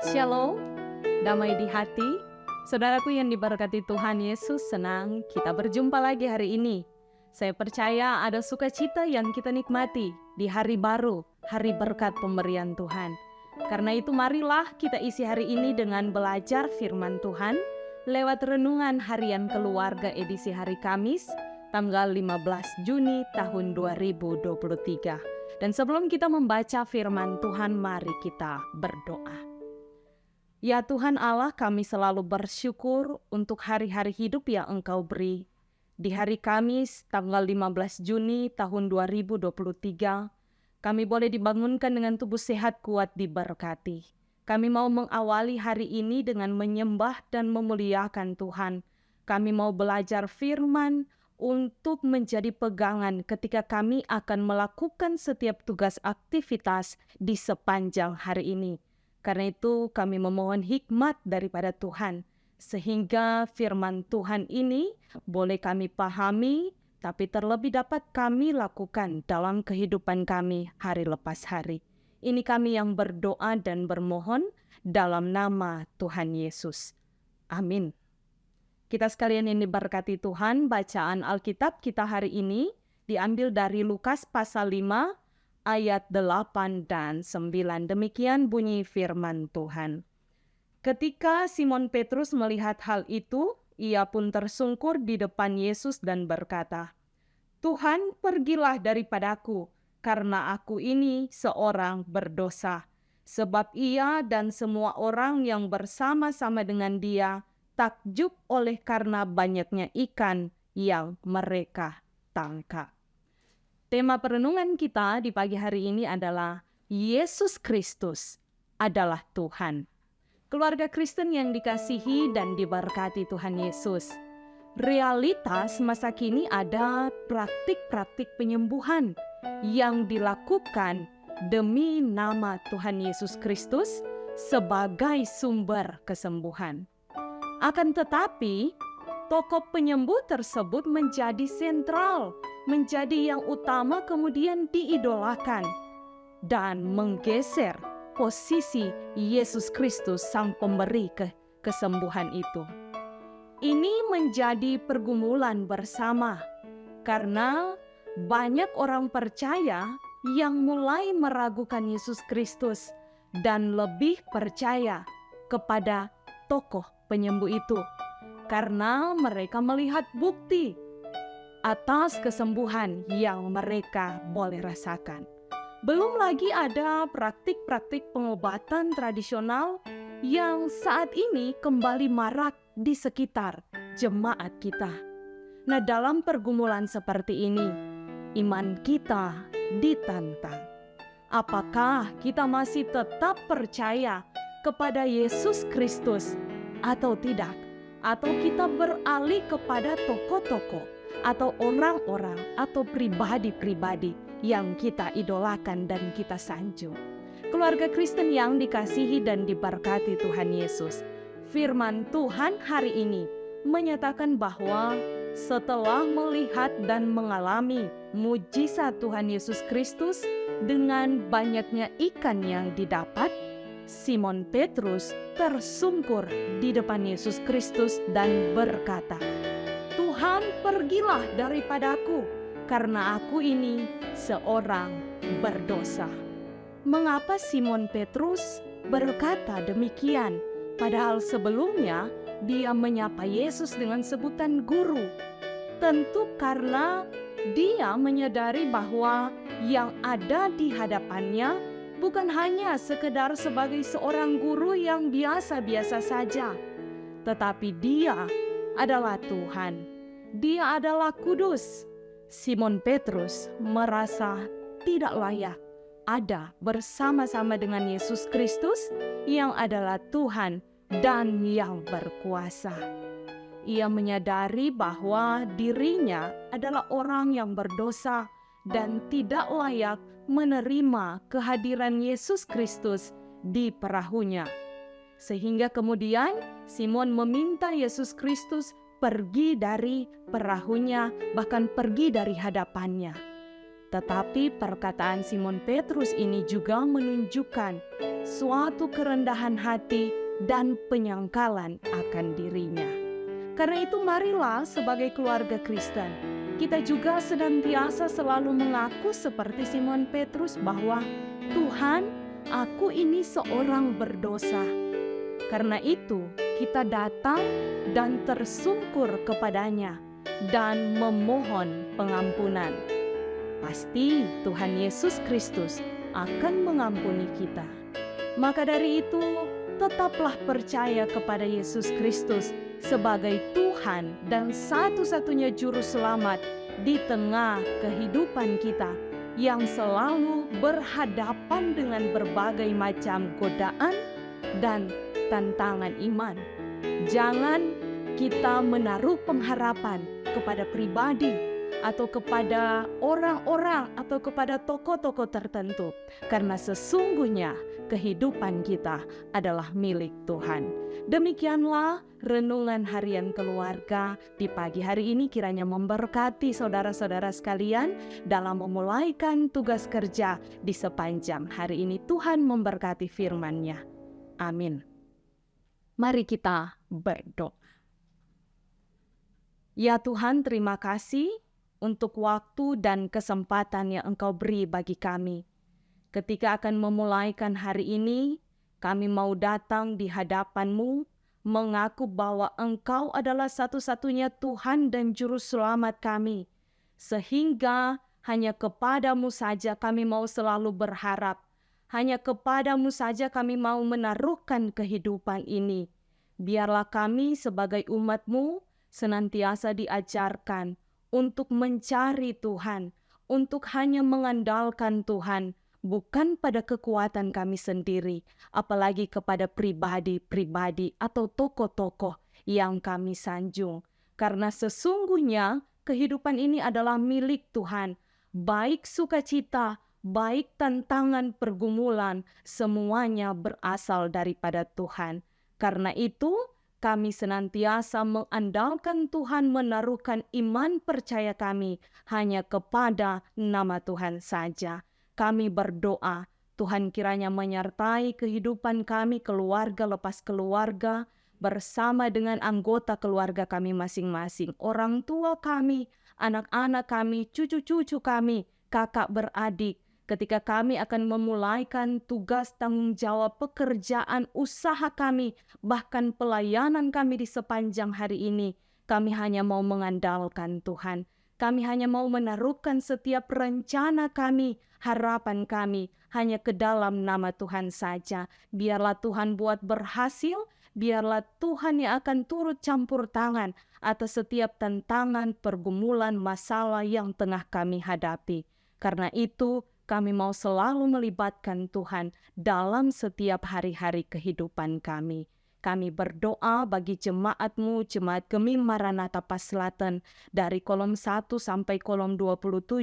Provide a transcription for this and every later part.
Shalom, damai di hati. Saudaraku yang diberkati Tuhan Yesus, senang kita berjumpa lagi hari ini. Saya percaya ada sukacita yang kita nikmati di hari baru, hari berkat pemberian Tuhan. Karena itu marilah kita isi hari ini dengan belajar firman Tuhan lewat renungan harian keluarga edisi hari Kamis, tanggal 15 Juni tahun 2023. Dan sebelum kita membaca firman Tuhan, mari kita berdoa. Ya Tuhan Allah, kami selalu bersyukur untuk hari-hari hidup yang Engkau beri. Di hari Kamis, tanggal 15 Juni tahun 2023, kami boleh dibangunkan dengan tubuh sehat kuat diberkati. Kami mau mengawali hari ini dengan menyembah dan memuliakan Tuhan. Kami mau belajar firman untuk menjadi pegangan ketika kami akan melakukan setiap tugas aktivitas di sepanjang hari ini. Karena itu kami memohon hikmat daripada Tuhan, sehingga firman Tuhan ini boleh kami pahami, tapi terlebih dapat kami lakukan dalam kehidupan kami hari lepas hari. Ini kami yang berdoa dan bermohon dalam nama Tuhan Yesus. Amin. Kita sekalian yang diberkati Tuhan, bacaan Alkitab kita hari ini diambil dari Lukas pasal 5, ayat 8 dan 9. Demikian bunyi firman Tuhan. Ketika Simon Petrus melihat hal itu, ia pun tersungkur di depan Yesus dan berkata, "Tuhan, pergilah daripadaku, karena aku ini seorang berdosa." Sebab ia dan semua orang yang bersama-sama dengan dia takjub oleh karena banyaknya ikan yang mereka tangkap. Tema perenungan kita di pagi hari ini adalah Yesus Kristus adalah Tuhan. Keluarga Kristen yang dikasihi dan diberkati Tuhan Yesus. Realitas masa kini ada praktik-praktik penyembuhan yang dilakukan demi nama Tuhan Yesus Kristus sebagai sumber kesembuhan. Akan tetapi, tokoh penyembuh tersebut menjadi sentral, menjadi yang utama, kemudian diidolakan dan menggeser posisi Yesus Kristus sang pemberi kesembuhan itu. Ini menjadi pergumulan bersama karena banyak orang percaya yang mulai meragukan Yesus Kristus dan lebih percaya kepada tokoh penyembuh itu karena mereka melihat bukti atas kesembuhan yang mereka boleh rasakan. Belum lagi ada praktik-praktik pengobatan tradisional yang saat ini kembali marak di sekitar jemaat kita. Nah, dalam pergumulan seperti ini, iman kita ditantang. Apakah kita masih tetap percaya kepada Yesus Kristus atau tidak? Atau kita beralih kepada tokoh-tokoh atau orang-orang atau pribadi-pribadi yang kita idolakan dan kita sanjung. Keluarga Kristen yang dikasihi dan diberkati Tuhan Yesus, firman Tuhan hari ini menyatakan bahwa setelah melihat dan mengalami mujizat Tuhan Yesus Kristus dengan banyaknya ikan yang didapat, Simon Petrus tersungkur di depan Yesus Kristus dan berkata, "Tuhan, pergilah daripadaku, karena aku ini seorang berdosa." Mengapa Simon Petrus berkata demikian? Padahal sebelumnya dia menyapa Yesus dengan sebutan guru. Tentu karena dia menyadari bahwa yang ada di hadapannya bukan hanya sekedar sebagai seorang guru yang biasa-biasa saja, tetapi dia adalah Tuhan. Dia adalah kudus. Simon Petrus merasa tidak layak ada bersama-sama dengan Yesus Kristus yang adalah Tuhan dan yang berkuasa. Ia menyadari bahwa dirinya adalah orang yang berdosa dan tidak layak menerima kehadiran Yesus Kristus di perahunya. Sehingga kemudian Simon meminta Yesus Kristus pergi dari perahunya, bahkan pergi dari hadapannya. Tetapi perkataan Simon Petrus ini juga menunjukkan suatu kerendahan hati dan penyangkalan akan dirinya. Karena itu marilah sebagai keluarga Kristen, kita juga senantiasa selalu mengaku seperti Simon Petrus bahwa Tuhan, aku ini seorang berdosa. Karena itu kita datang dan tersungkur kepadanya dan memohon pengampunan. Pasti Tuhan Yesus Kristus akan mengampuni kita. Maka dari itu, tetaplah percaya kepada Yesus Kristus sebagai Tuhan dan satu-satunya juru selamat di tengah kehidupan kita yang selalu berhadapan dengan berbagai macam godaan dan tantangan iman. Jangan kita menaruh pengharapan kepada pribadi atau kepada orang-orang atau kepada tokoh-tokoh tertentu, karena sesungguhnya kehidupan kita adalah milik Tuhan. Demikianlah renungan harian keluarga di pagi hari ini, kiranya memberkati saudara-saudara sekalian dalam memulaikan tugas kerja di sepanjang hari ini. Tuhan memberkati firman-Nya. Amin. Mari kita berdoa. Ya Tuhan, terima kasih untuk waktu dan kesempatan yang Engkau beri bagi kami. Ketika akan memulaikan hari ini, kami mau datang di hadapan-Mu, mengaku bahwa Engkau adalah satu-satunya Tuhan dan Juru Selamat kami. Sehingga hanya kepada-Mu saja kami mau selalu berharap. Hanya kepada-Mu saja kami mau menaruhkan kehidupan ini. Biarlah kami sebagai umat-Mu senantiasa diajarkan untuk mencari Tuhan, untuk hanya mengandalkan Tuhan, bukan pada kekuatan kami sendiri, apalagi kepada pribadi-pribadi atau tokoh-tokoh yang kami sanjung. Karena sesungguhnya kehidupan ini adalah milik Tuhan, baik sukacita, baik tantangan pergumulan, semuanya berasal daripada Tuhan. Karena itu, kami senantiasa mengandalkan Tuhan, menaruhkan iman percaya kami hanya kepada nama Tuhan saja. Kami berdoa, Tuhan kiranya menyertai kehidupan kami, keluarga lepas keluarga, bersama dengan anggota keluarga kami masing-masing, orang tua kami, anak-anak kami, cucu-cucu kami, kakak beradik. Ketika kami akan memulaikan tugas tanggung jawab pekerjaan usaha kami, bahkan pelayanan kami di sepanjang hari ini, kami hanya mau mengandalkan Tuhan. Kami hanya mau menaruhkan setiap rencana kami, harapan kami, hanya ke dalam nama Tuhan saja. Biarlah Tuhan buat berhasil, biarlah Tuhan yang akan turut campur tangan atas setiap tantangan, pergumulan, masalah yang tengah kami hadapi. Karena itu, kami mau selalu melibatkan Tuhan dalam setiap hari-hari kehidupan kami. Kami berdoa bagi jemaat-Mu, Jemaat Gemim Maranatha Paslaten, dari kolom 1 sampai kolom 27,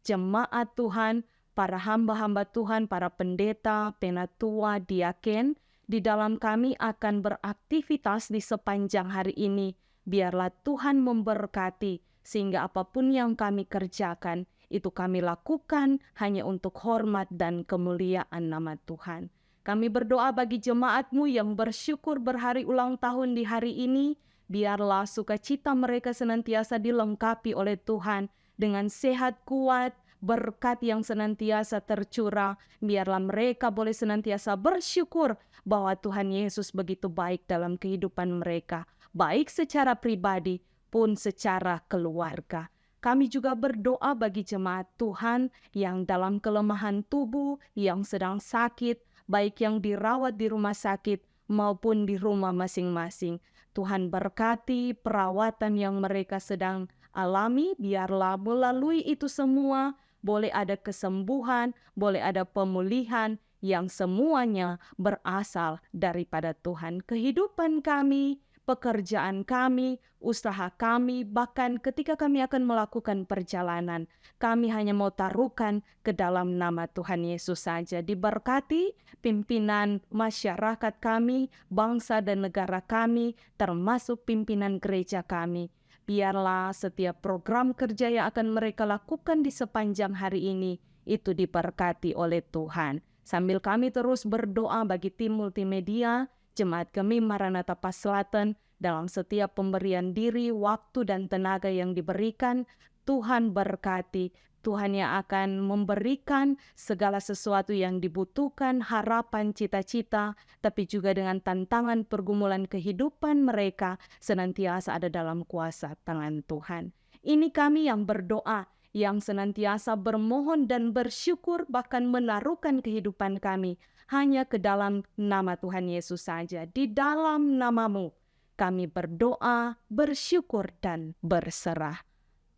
jemaat Tuhan, para hamba-hamba Tuhan, para pendeta, penatua, diaken, di dalam kami akan beraktivitas di sepanjang hari ini. Biarlah Tuhan memberkati, sehingga apapun yang kami kerjakan, itu kami lakukan hanya untuk hormat dan kemuliaan nama Tuhan. Kami berdoa bagi jemaat-Mu yang bersyukur berhari ulang tahun di hari ini. Biarlah sukacita mereka senantiasa dilengkapi oleh Tuhan dengan sehat kuat, berkat yang senantiasa tercurah. Biarlah mereka boleh senantiasa bersyukur bahwa Tuhan Yesus begitu baik dalam kehidupan mereka, baik secara pribadi pun secara keluarga. Kami juga berdoa bagi jemaat Tuhan yang dalam kelemahan tubuh, yang sedang sakit, baik yang dirawat di rumah sakit maupun di rumah masing-masing. Tuhan berkati perawatan yang mereka sedang alami, biarlah melalui itu semua boleh ada kesembuhan, boleh ada pemulihan yang semuanya berasal daripada Tuhan. Kehidupan kami, pekerjaan kami, usaha kami, bahkan ketika kami akan melakukan perjalanan, kami hanya mau taruhkan ke dalam nama Tuhan Yesus saja. Diberkati pimpinan masyarakat kami, bangsa dan negara kami, termasuk pimpinan gereja kami. Biarlah setiap program kerja yang akan mereka lakukan di sepanjang hari ini itu diberkati oleh Tuhan. Sambil kami terus berdoa bagi tim multimedia, Jemaat Gemim Maranatha Pas Selatan, dalam setiap pemberian diri, waktu, dan tenaga yang diberikan, Tuhan berkati. Tuhan yang akan memberikan segala sesuatu yang dibutuhkan, harapan, cita-cita, tapi juga dengan tantangan pergumulan kehidupan mereka senantiasa ada dalam kuasa tangan Tuhan. Ini kami yang berdoa, yang senantiasa bermohon dan bersyukur, bahkan menaruhkan kehidupan kami hanya ke dalam nama Tuhan Yesus saja. Di dalam namamu kami berdoa, bersyukur, dan berserah.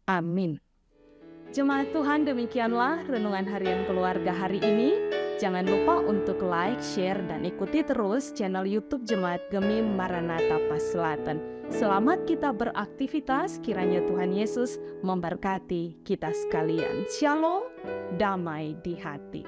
Amin. Jemaat Tuhan, demikianlah renungan harian keluarga hari ini. Jangan lupa untuk like, share, dan ikuti terus channel YouTube Jemaat Gemim Maranatha Pas Selatan. Selamat kita beraktivitas, kiranya Tuhan Yesus memberkati kita sekalian. Shalom, damai di hati.